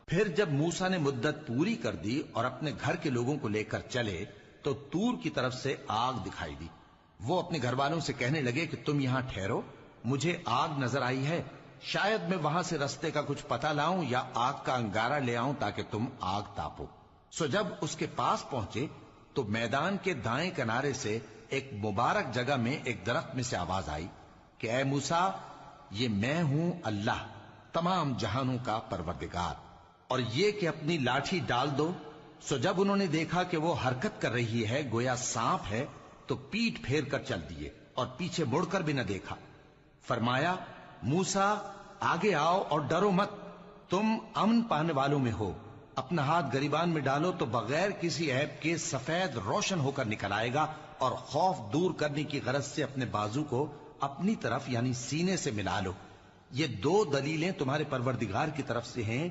پھر جب موسیٰ نے مدت پوری کر دی اور اپنے گھر کے لوگوں کو لے کر چلے تو طور کی طرف سے آگ دکھائی دی۔ وہ اپنے گھر والوں سے کہنے لگے کہ تم یہاں ٹھہرو، مجھے آگ نظر آئی ہے، شاید میں وہاں سے رستے کا کچھ پتہ لاؤں یا آگ کا انگارہ لے آؤں تاکہ تم آگ تاپو۔ سو جب اس کے پاس پہنچے تو میدان کے دائیں کنارے سے ایک مبارک جگہ میں ایک درخت میں سے آواز آئی کہ اے موسیٰ، یہ میں ہوں اللہ، تمام جہانوں کا پروردگار، اور یہ کہ اپنی لاٹھی ڈال دو۔ سو جب انہوں نے دیکھا کہ وہ حرکت کر رہی ہے گویا سانپ ہے تو پیٹ پھیر کر چل دیے اور پیچھے مڑ کر بھی نہ دیکھا۔ فرمایا موسیٰ آگے آؤ اور ڈرو مت، تم امن پانے والوں میں ہو۔ اپنا ہاتھ گریبان میں ڈالو تو بغیر کسی عیب کے سفید روشن ہو کر نکل آئے گا، اور خوف دور کرنے کی غرض سے اپنے بازو کو اپنی طرف یعنی سینے سے ملا لو۔ یہ دو دلیلیں تمہارے پروردگار کی طرف سے ہیں